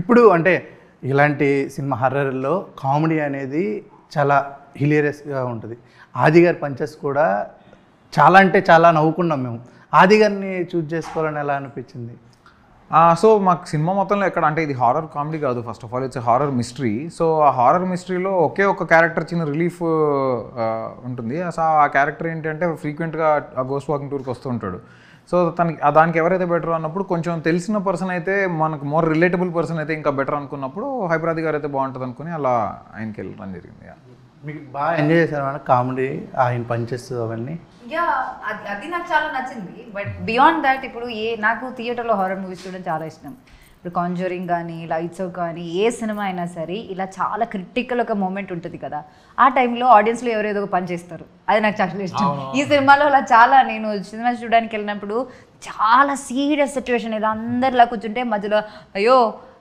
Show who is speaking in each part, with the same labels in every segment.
Speaker 1: ఇప్పుడు అంటే ఇలాంటి సినిమా హర్రర్లో కామెడీ అనేది చాలా హిలేరియస్గా ఉంటుంది. ఆది గారి పంచెస్ కూడా చాలా అంటే చాలా నవ్వుకున్నాం మేము. ఆది గారిని చూజ్ చేసుకోవాలని ఎలా అనిపించింది?
Speaker 2: సో మాకు సినిమా మొత్తంలో ఎక్కడ అంటే ఇది హారర్ కామెడీ కాదు, first of all it's horror mystery. So ఆ హారర్ మిస్టరీలో ఒకే ఒక క్యారెక్టర్ చిన్న రిలీఫ్ ఉంటుంది. సో ఆ క్యారెక్టర్ ఏంటంటే ఫ్రీక్వెంట్గా ఆ గోస్ట్ వాకింగ్ టూర్కి వస్తూ ఉంటాడు. సో దానికి ఎవరైతే బెటర్ అన్నప్పుడు కొంచెం తెలిసిన పర్సన్ అయితే, మనకు మోర్ రిలేటబుల్ పర్సన్ అయితే ఇంకా బెటర్ అనుకున్నప్పుడు హైపరాది గారు అయితే బాగుంటుంది అనుకుని అలా ఆయనకి వెళ్ళడం జరిగింది.
Speaker 1: మీకు బాగా ఎంజాయ్ చేశారు మన కామెడీ, ఆయన పంచెస్ అవన్నీ?
Speaker 3: యా, అది నాకు చాలా నచ్చింది. బట్ బియాండ్ దాట్ ఇప్పుడు నాకు థియేటర్లో హారర్ మూవీస్ చూడడం చాలా ఇష్టం. ఇప్పుడు కాంజరింగ్ కానీ, లైట్స్ అవుట్ కానీ, ఏ సినిమా అయినా సరే ఇలా చాలా క్రిటికల్ ఒక మూమెంట్ ఉంటుంది కదా, ఆ టైంలో ఆడియన్స్లో ఎవరేదో ఒక పని చేస్తారు, అది నాకు చాలా ఇష్టం. ఈ సినిమాలో అలా చాలా, నేను సినిమా చూడడానికి వెళ్ళినప్పుడు చాలా సీరియస్ సిచ్యువేషన్, ఏదో అందరిలా కూర్చుంటే మధ్యలో అయ్యో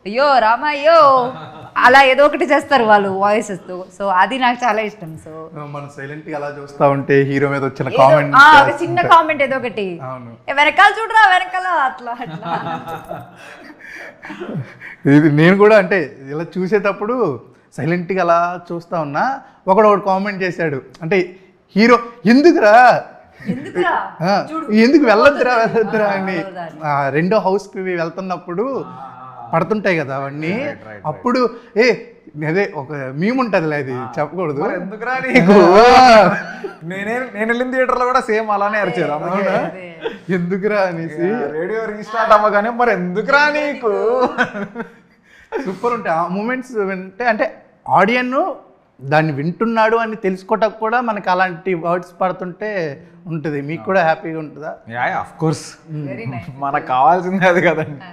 Speaker 3: అయ్యో రామ అయ్యో అలా ఏదో ఒకటి చేస్తారు వాళ్ళు వాయిసెస్తో. సో అది నాకు చాలా ఇష్టం. సో
Speaker 1: మనం సైలెంట్గా అలా చూస్తూ ఉంటే హీరో మీద వచ్చిన కామెంట్,
Speaker 3: ఒక చిన్న కామెంట్ ఏదో ఒకటి, వెనకాల చూడరా వెనకాల, అట్లా అట్లా.
Speaker 1: ఇది నేను కూడా అంటే ఇలా చూసేటప్పుడు సైలెంట్గా అలా చూస్తూ ఉన్నా, ఒకడు కామెంట్ చేశాడు, అంటే హీరో ఎందుకురా ఎందుకు వెళ్ళొద్దురా అని. రెండో హౌస్కి వెళ్తున్నప్పుడు పడుతుంటాయి కదా అవన్నీ, అప్పుడు అదే ఒక మీమ్ ఉంటుంది, అది చెప్పకూడదు.
Speaker 2: ఎందుకురా నీకు, నేను వెళ్ళిన థియేటర్లో కూడా సేమ్ అలానే అరిచారు,
Speaker 1: ఎందుకురా అనేసి.
Speaker 2: రేడియో రీస్టార్ట్ అవ్వగానే మరి ఎందుకురా నీకు.
Speaker 1: సూపర్ ఉంటాయి ఆ మూమెంట్స్ వింటే, అంటే ఆడియన్ దాన్ని వింటున్నాడు అని తెలుసుకోవటానికి కూడా మనకి అలాంటి వర్డ్స్ పడుతుంటే ఉంటుంది. మీకు కూడా హ్యాపీగా ఉంటుందా?
Speaker 2: ఆఫ్ కోర్స్, మనకు కావాల్సిందే అది కదండి.